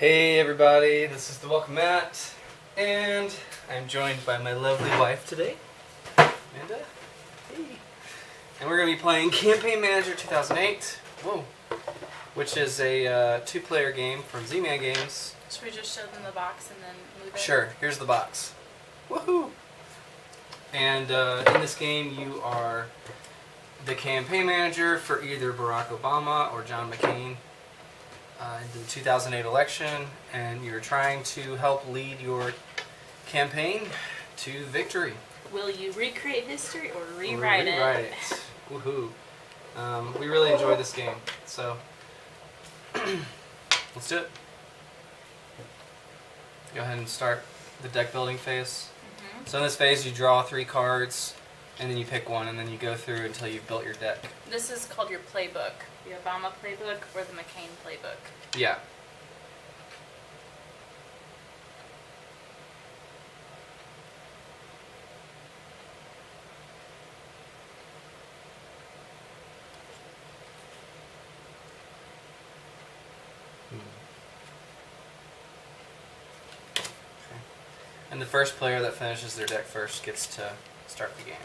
Hey everybody, this is the Welcome Mat, and I'm joined by my lovely wife today, Amanda. Hey. And we're going to be playing Campaign Manager 2008, whoa, which is a two-player game from Z-Man Games. Should we just show them the box and then move it? Sure, here's the box. Woohoo! And in this game you are the campaign manager for either Barack Obama or John McCain. In the 2008 election, and you're trying to help lead your campaign to victory. Will you recreate history or rewrite it? Rewrite it. Woohoo. We really enjoy this game, so let's do it. Go ahead and start the deck building phase. So in this phase you draw 3 cards, and then you pick one, and then you go through until you've built your deck. This is called your playbook. The Obama playbook or the McCain playbook. Yeah. Okay. And the first player that finishes their deck first gets to start the game.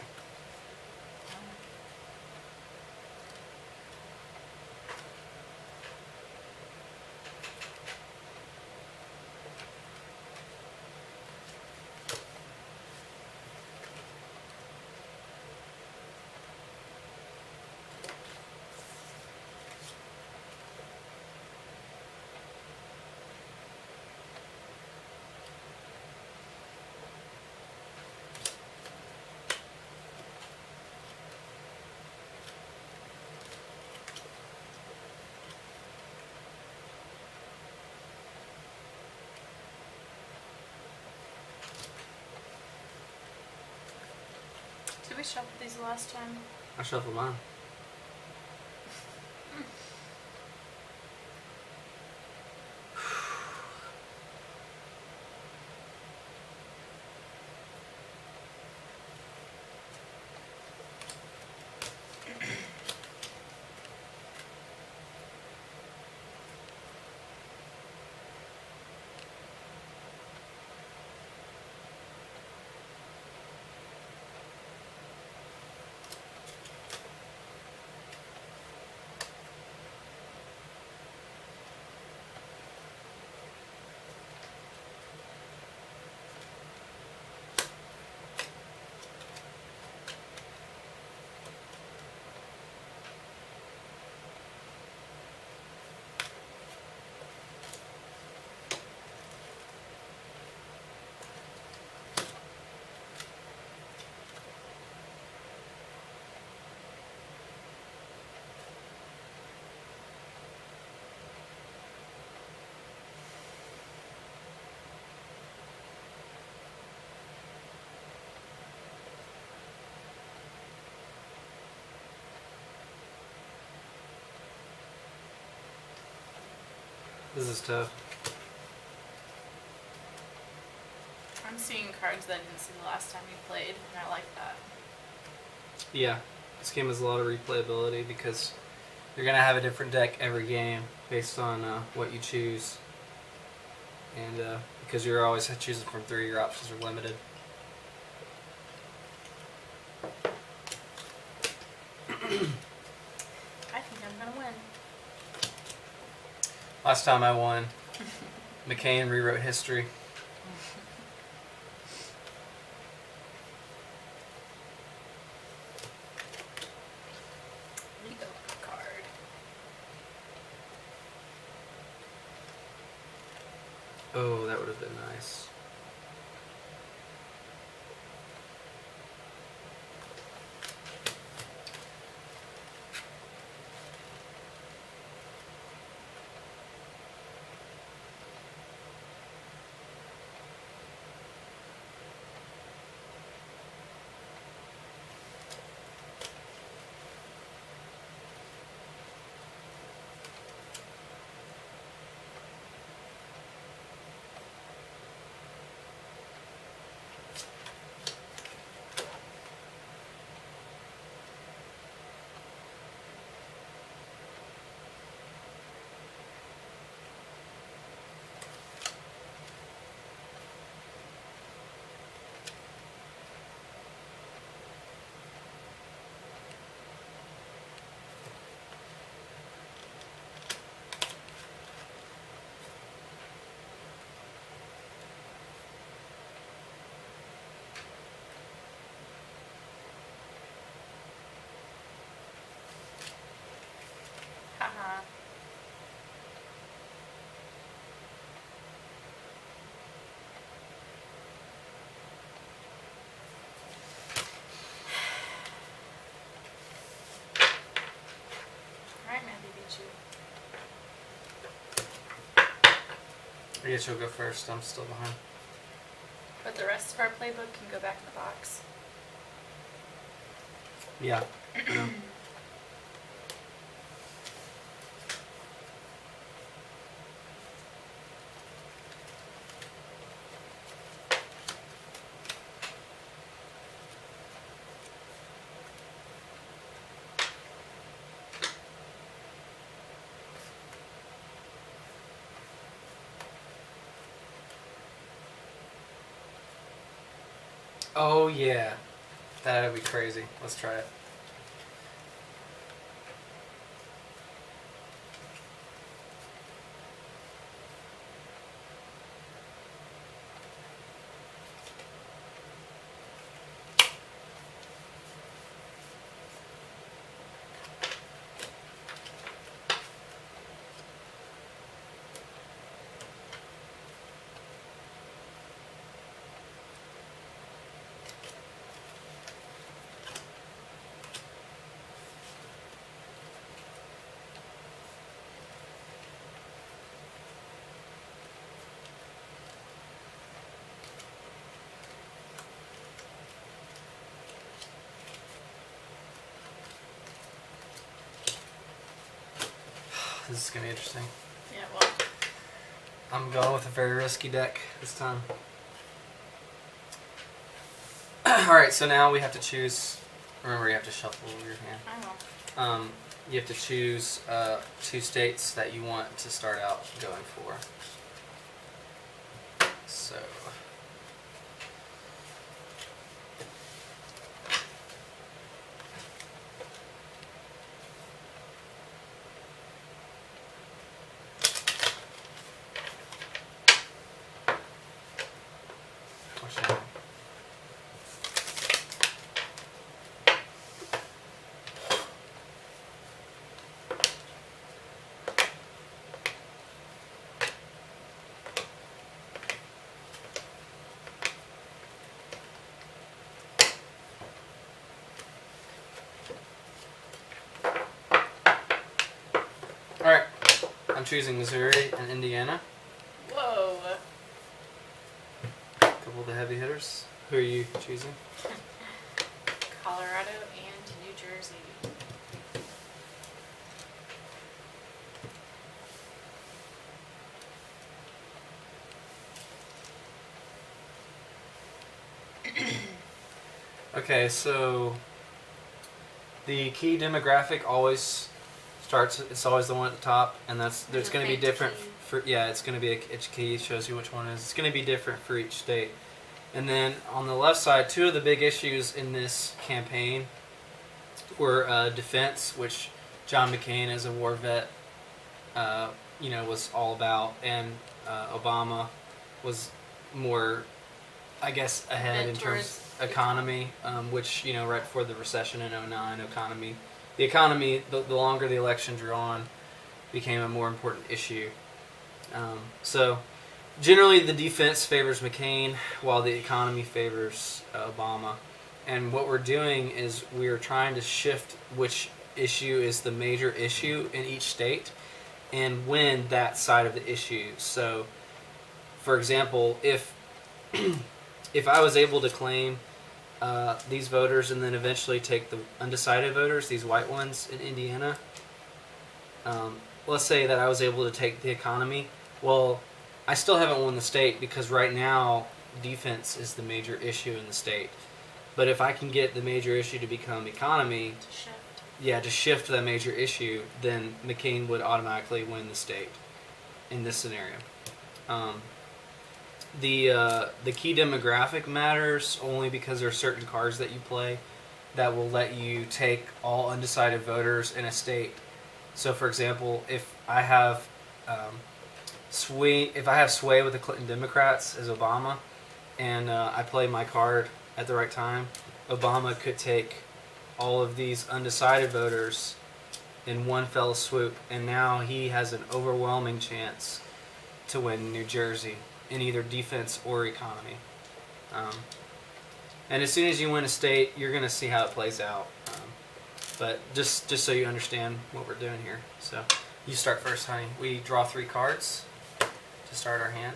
Did we shuffle these last time? I shuffled mine. This is tough. I'm seeing cards that I didn't see the last time you played, and I like that. Yeah, this game has a lot of replayability because you're going to have a different deck every game based on what you choose. And because you're always choosing from 3, your options are limited. I think I'm going to win. Last time I won, McCain rewrote history. Legal card. Oh, that would have been nice. I guess you'll go first. I'm still behind. But the rest of our playbook can go back in the box. Yeah. I know. Oh yeah, that'd be crazy. Let's try it. This is gonna be interesting. Yeah, well, I'm going with a very risky deck this time. Alright, so now we have to choose. Remember, you have to shuffle your hand. I know. You have to choose 2 states that you want to start out going for. So. Alright, I'm choosing Missouri and Indiana. Whoa. A couple of the heavy hitters. Who are you choosing? Colorado and New Jersey. Okay, so the key demographic always starts. It's always the one at the top, and that's there's a going to be faint different key. for. Yeah, it's going to be each key shows you which one it is. It's going to be different for each state. And then on the left side, 2 of the big issues in this campaign were defense, which John McCain, as a war vet, was all about, and Obama was more, I guess, ahead Bent in terms towards of economy, which, right before the recession in '09, the economy, the longer the election drew on, became a more important issue. So generally the defense favors McCain while the economy favors Obama. And what we're doing is we're trying to shift which issue is the major issue in each state and win that side of the issue. So, for example, if if I was able to claim these voters and then eventually take the undecided voters, these white ones in Indiana, let's say that I was able to take the economy, well, I still haven't won the state because right now defense is the major issue in the state. But if I can get the major issue to become economy, To shift. yeah, to shift that major issue, then McCain would automatically win the state in this scenario. The key demographic matters only because there are certain cards that you play that will let you take all undecided voters in a state. So, for example, if I have sway with the Clinton Democrats as Obama, and I play my card at the right time, Obama could take all of these undecided voters in one fell swoop, and now he has an overwhelming chance to win New Jersey in either defense or economy. And as soon as you win a state, you're going to see how it plays out. But just so you understand what we're doing here. So you start first, honey. We draw 3 cards. to start our hand.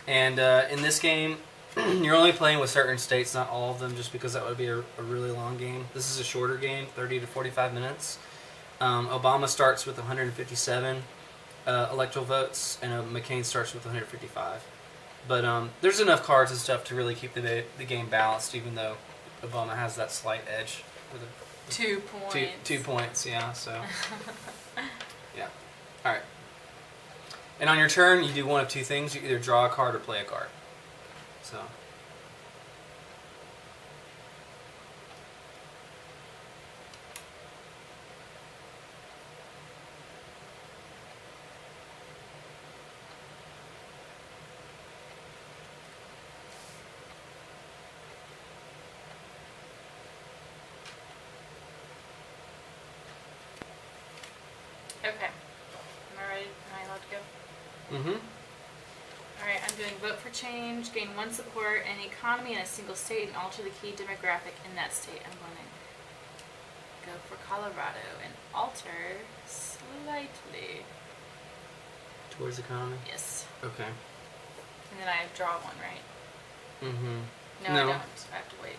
And in this game, you're only playing with certain states, not all of them, just because that would be a really long game. This is a shorter game, 30 to 45 minutes. Obama starts with 157 electoral votes, and McCain starts with 155. But there's enough cards and stuff to really keep the game balanced, even though Obama has that slight edge. With 2 points. 2 points, yeah, so. Yeah. Alright. And on your turn, you do one of two things. You either draw a card or play a card. So. Okay. Am I ready? Am I allowed to go? Mm-hmm. Alright, I'm doing vote for change, gain 1 support, and economy in a single state, and alter the key demographic in that state. I'm going to go for Colorado and alter slightly. Towards economy? Yes. Okay. And then I draw one, right? Mm-hmm. No, No. I don't. I have to wait.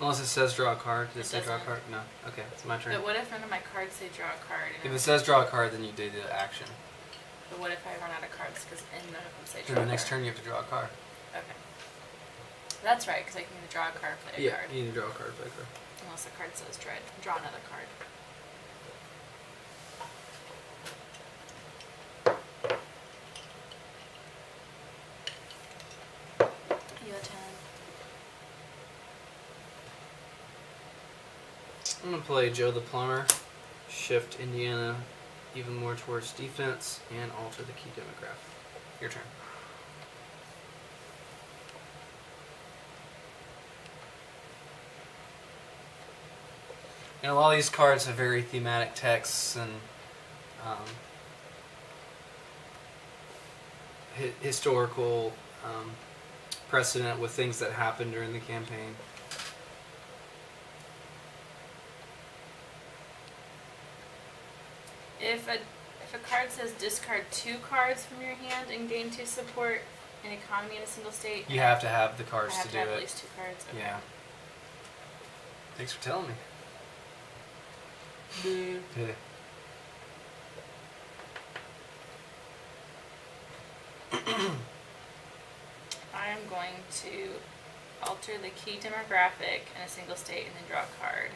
Unless it says draw a card. Did it It say draw a doesn't. card? No. Okay, it's my turn. But what if none of my cards say draw a card? If it says draw a card, then you do the action. But what if I run out of cards because none of them say Then draw the a next card? turn, you have to draw a card. Okay. That's right, because I can either draw a card or play a Yeah, card. you need to draw a card, play a card. Unless the card says draw another card. Your turn. I'm going to play Joe the Plumber, shift Indiana even more towards defense, and alter the key demographic. Your turn. And a lot of these cards have very thematic texts and historical precedent with things that happened during the campaign. If a card says discard 2 cards from your hand and gain 2 support, an economy in a single state, You have to have the I cards have to to do have it. at least 2 cards. Okay. Yeah. Thanks for telling me. Yeah. I am going to alter the key demographic in a single state and then draw a card.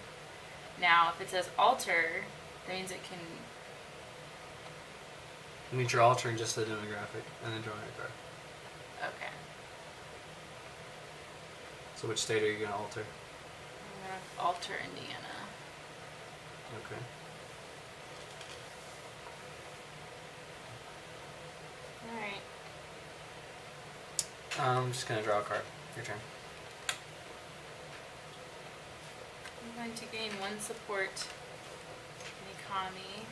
Now, if it says alter, that means it can. It means you're altering just the demographic and then drawing a card. Okay. So which state are you going to alter? I'm going to alter Indiana. Okay. Alright. I'm just going to draw a card. Your turn. I'm going to gain 1 support in economy.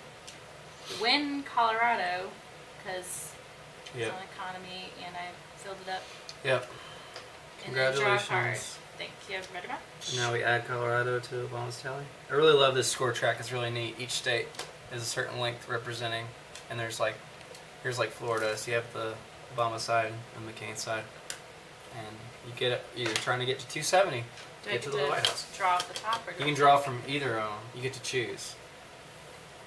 Win Colorado, because Yep. it's on economy and I filled it up. Yep. And then draw a card. Congratulations. Thank you very much. Now we add Colorado to Obama's tally. I really love this score track. It's really neat. Each state is a certain length representing, and here's like Florida. So you have the Obama side and McCain side, and you get it. You're trying to get to 270. Do I Get to the White House. draw off the top or do You I can draw from either. You get to choose,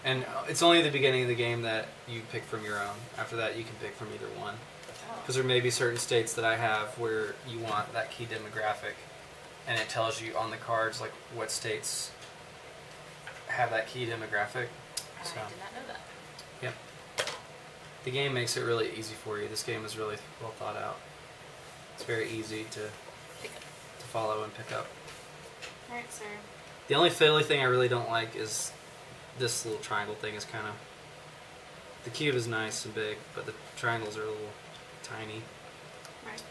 and it's only the beginning of the game that you pick from your own. After that, you can pick from either one. Oh. Because there may be certain states that I have where you want that key demographic, and it tells you on the cards like what states have that key demographic. I So, did not know that. yep. The game makes it really easy for you. This game is really well thought out. It's very easy to Pick up. follow and pick up. Alright, sir. The only fiddly thing I really don't like is this little triangle thing is kind of... The cube is nice and big, but the triangles are a little tiny. Right.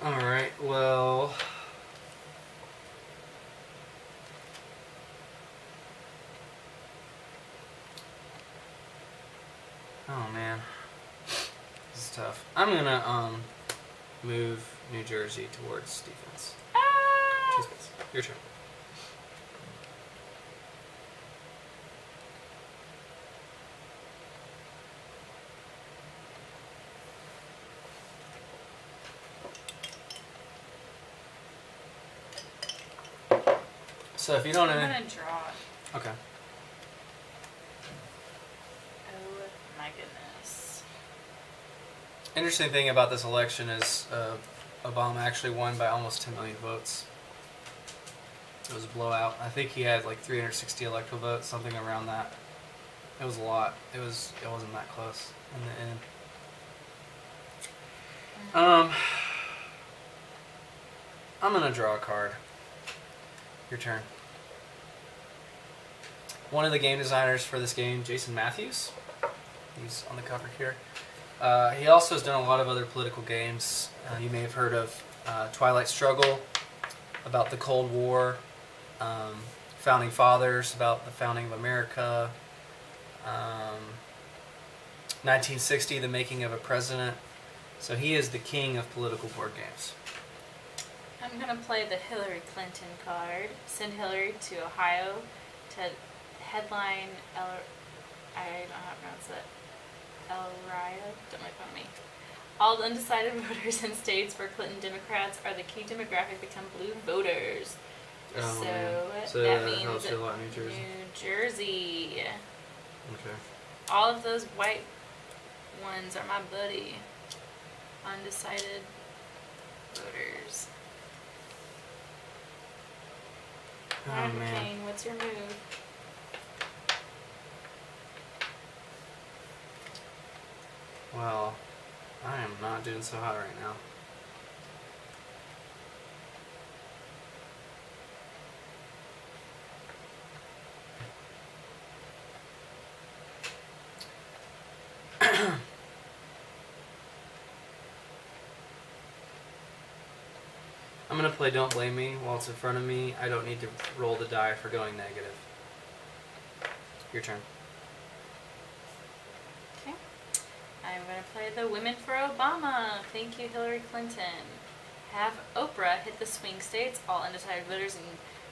Alright, well... Oh man, this is tough. I'm gonna move New Jersey towards defense. Ah! Choose base. Your turn. So if you don't I'm know, gonna draw. okay. Oh my goodness. Interesting thing about this election is Obama actually won by almost 10 million votes. It was a blowout. I think he had like 360 electoral votes, something around that. It was a lot. It wasn't that close in the end. I'm gonna draw a card. Your turn. One of the game designers for this game, Jason Matthews. He's on the cover here. He also has done a lot of other political games. You may have heard of Twilight Struggle, about the Cold War, Founding Fathers, about the founding of America, 1960, the making of a president. So he is the king of political board games. I'm gonna play the Hillary Clinton card. Send Hillary to Ohio to headline I don't know how to pronounce it. El Rio. Don't make fun of me. All the undecided voters in states where Clinton Democrats are the key demographic become blue voters. Oh, so man. So that that helps means you a lot, New Jersey. New Jersey. Okay. All of those white ones are my buddy. Undecided voters. Oh, Alright, man. McCain, what's your move? Well, I am not doing so hot right now. I'm going to play Don't Blame Me while it's in front of me. I don't need to roll the die for going negative. Your turn. Okay. I'm going to play the Women for Obama. Thank you, Hillary Clinton. Have Oprah hit the swing states. All undecided voters in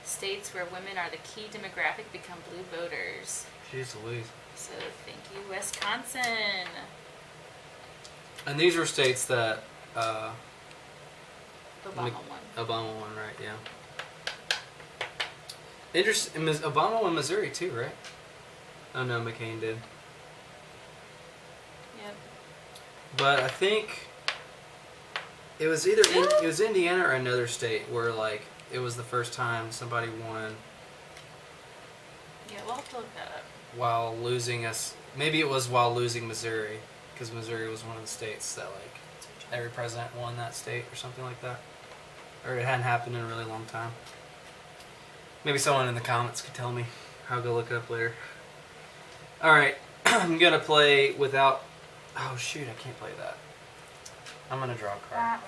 states where women are the key demographic become blue voters. Jeez Louise. So thank you, Wisconsin. And these were states that Obama won. Obama won, right? Yeah. Interesting. Obama won Missouri too, right? Oh no, McCain did. Yep. But I think it was either it was Indiana or another state where like it was the first time somebody won Yeah, we'll have to look that up. while losing us. Maybe it was while losing Missouri, because Missouri was one of the states that like every president won that state or something like that, or it hadn't happened in a really long time. Maybe someone in the comments could tell me. I'll go look it up later. All right, I'm gonna play without. Oh shoot, I can't play that. I'm gonna draw a card.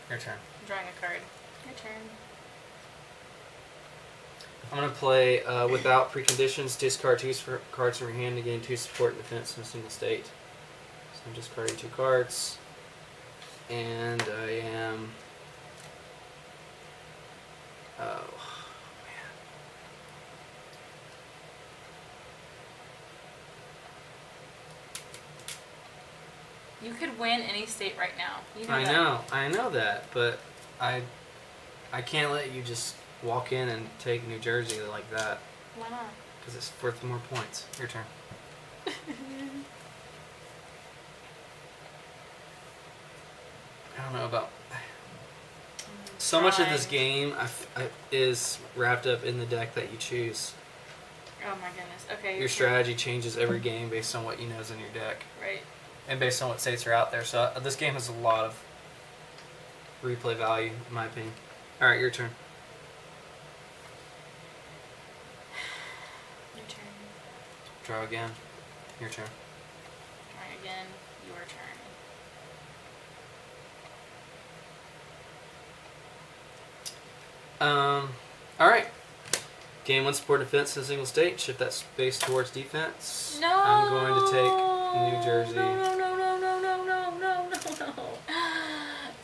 Your turn. I'm drawing a card. Your turn. I'm gonna play without preconditions. Discard two cards from your hand to gain 2 support and defense in a single state. So I'm discarding 2 cards, and I am. Oh You could win any state right now. You know man, that. I know that, but I can't let you just walk in and take New Jersey like that Why not? because it's worth more points. Your turn. I don't know about. So much of this game is wrapped up in the deck that you choose. Oh my goodness. Okay. Your strategy changes every game based on what you know is in your deck. Right. And based on what states are out there. So this game has a lot of replay value, in my opinion. Alright, your turn. Your turn. Draw again. Your turn. Try again. Your turn. Alright. Gain 1 support defense in a single state. Shift that space towards defense. No. I'm going to take New Jersey. No.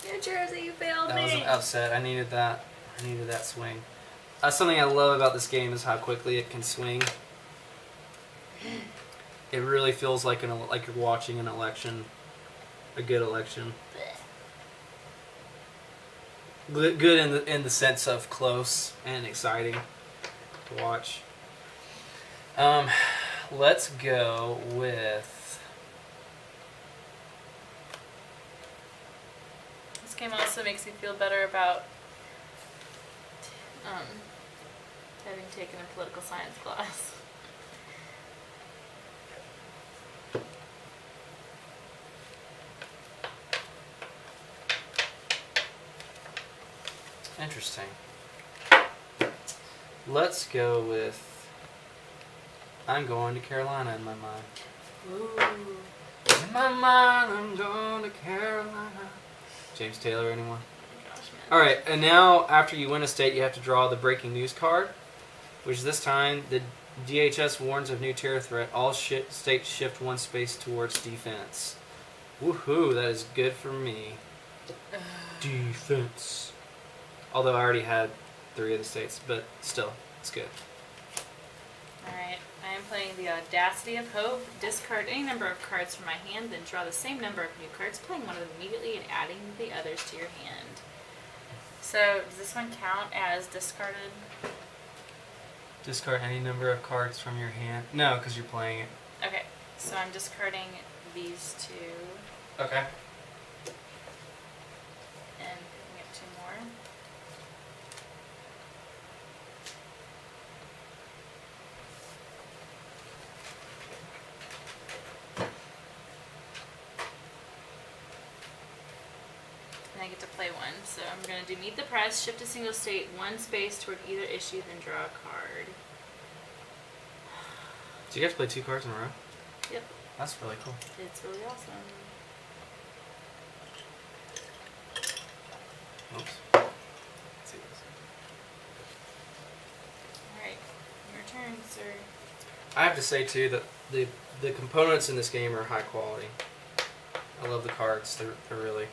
New Jersey, you failed That me. was upset. I needed that. I needed that swing. That's something I love about this game is how quickly it can swing. It really feels like like you're watching an election, a good election. Good in the sense of close and exciting to watch. Let's go with. This game also makes me feel better about having taken a political science class. Interesting. Let's go with. I'm going to Carolina in my mind. Ooh. In my mind, I'm going to Carolina. James Taylor, anyone? Oh my gosh, man. Alright, and now after you win a state, you have to draw the breaking news card, which this time the DHS warns of new terror threat. All states shift one space towards defense. Woohoo, that is good for me. Defense. Although I already had 3 of the states, but still, it's good. Alright, I am playing the Audacity of Hope. Discard any number of cards from my hand, then draw the same number of new cards, playing one of them immediately and adding the others to your hand. So, does this one count as discarded? Discard any number of cards from your hand. No, because you're playing it. Okay, so I'm discarding these 2 Okay. and picking up 2 more. And I get to play one. So I'm going to do Meet the Press, shift a single state, one space toward either issue, then draw a card. So you guys play 2 cards in a row? Yep. That's really cool. It's really awesome. Oops. Let's see this. Alright, your turn, sir. I have to say too that the components in this game are high quality. I love the cards. They're really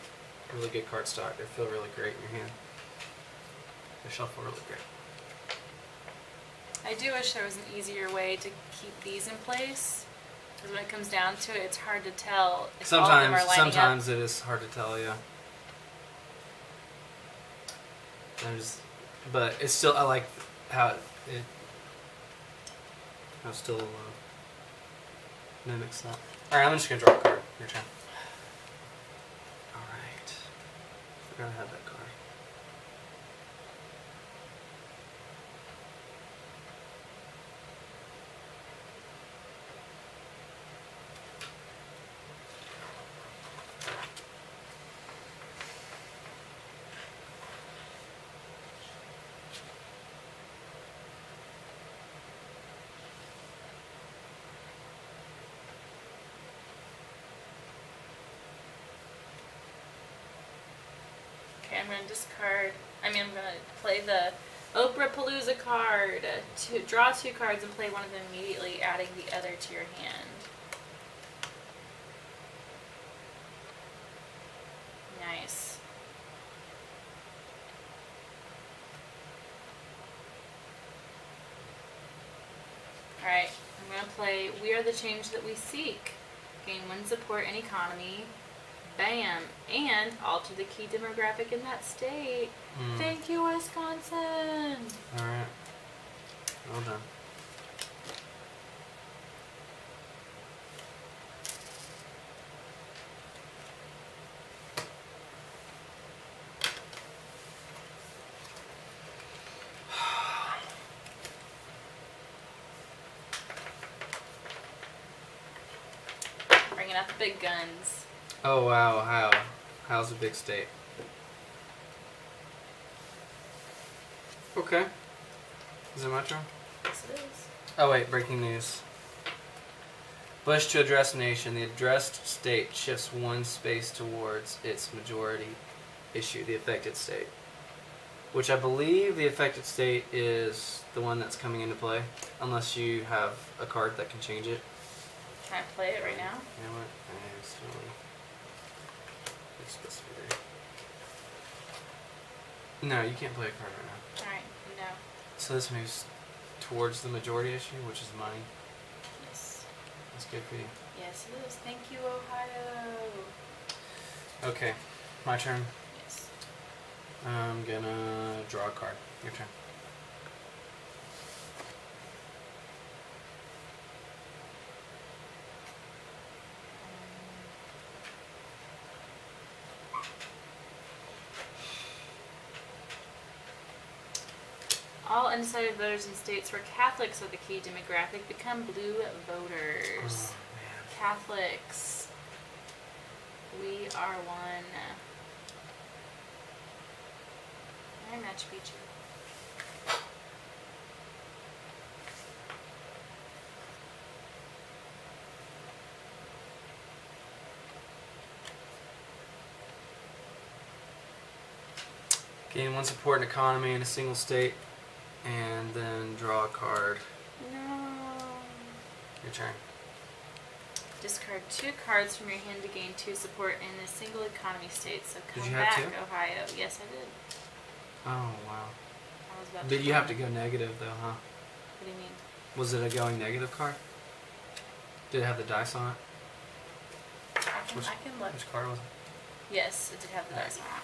good card stock. They feel really great in your hand. They shuffle really great. I do wish there was an easier way to keep these in place. Because when it comes down to it, it's hard to tell if all of them are lining Sometimes up. it is hard to tell, yeah. But it's still, I like how it still mimics that. Alright, I'm just going to draw a card. Your turn. Alright. Forgot I had that card. Okay, I'm going to discard. I'm going to play the Oprah Palooza card. To draw 2 cards and play one of them immediately, adding the other to your hand. Nice. Alright, I'm going to play We Are the Change That We Seek. Gain 1 support and economy. Bam! And alter the key demographic in that state. Thank you, Wisconsin! Alright. Well done. Bringing out the big guns. Oh wow, how's a big state? Okay. Is it my turn? Yes, it is. Oh wait, breaking news. Bush to address nation. The addressed state shifts 1 space towards its majority issue, the affected state. Which I believe the affected state is the one that's coming into play, unless you have a card that can change it. Can I play it right now? You know what? I accidentally. It's supposed to be there. No, you can't play a card right now. Alright, no. So this moves towards the majority issue, which is money. Yes. That's good for you. Yes, it is. Thank you, Ohio. Okay, my turn. Yes. I'm gonna draw a card. Your turn. All undecided voters in states where Catholics are the key demographic become blue voters. Oh, man. Catholics. We are one. Very much beat you. Gain one support and economy in a single state, and then draw a card. No. Your turn. Discard 2 cards from your hand to gain 2 support in a single economy state. So Did come you have back, 2? Ohio. Yes, I did. Oh, wow. I was about Did you have to go negative, though, huh? What do you mean? Was it a going negative card? Did it have the dice on it? I can look. Which card was it? Yes, it did have the dice on it.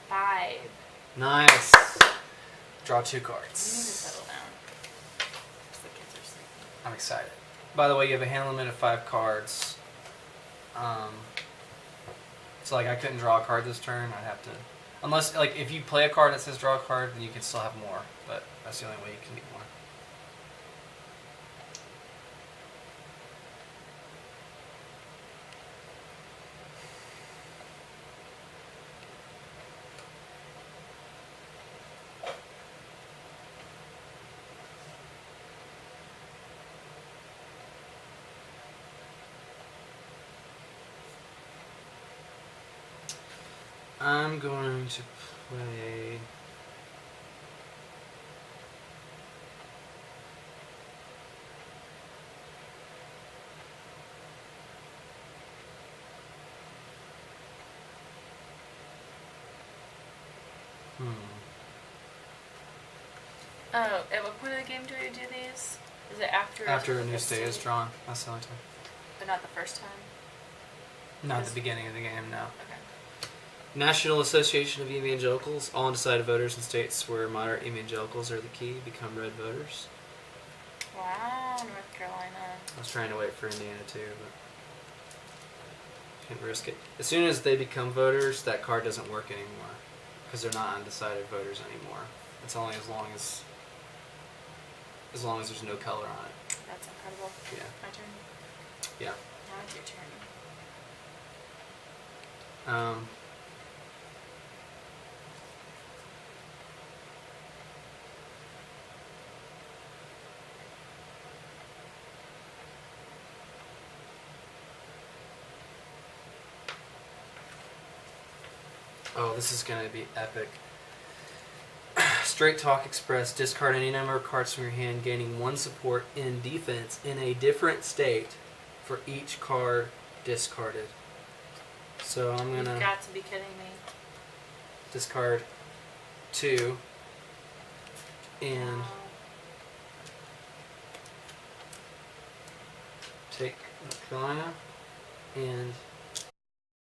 5. Nice. Draw 2 You need to cards. settle down. 'Cause the kids are sleeping. I'm excited. By the way, you have a hand limit of 5 cards. So like I couldn't draw a card this turn. I'd have to, unless like if you play a card that says draw a card, then you can still have more. But that's the only way you can get more. I'm going to play. Oh, at what point of the game do I do these? Is it after? After a new state is drawn. That's the only time. But not the first time? Not at the beginning of the game, no. Okay. National Association of Evangelicals. All undecided voters in states where moderate evangelicals are the key become red voters. Wow, North Carolina. I was trying to wait for Indiana too, but can't risk it. As soon as they become voters, that card doesn't work anymore because they're not undecided voters anymore. It's only as long as there's no color on it. That's incredible. Yeah. My turn? Yeah. Now it's your turn. Oh, this is going to be epic. Straight Talk Express. Discard any number of cards from your hand, gaining 1 support in defense in a different state for each card discarded. So I'm going You've to got to be kidding me. discard 2 and Wow. take North Carolina and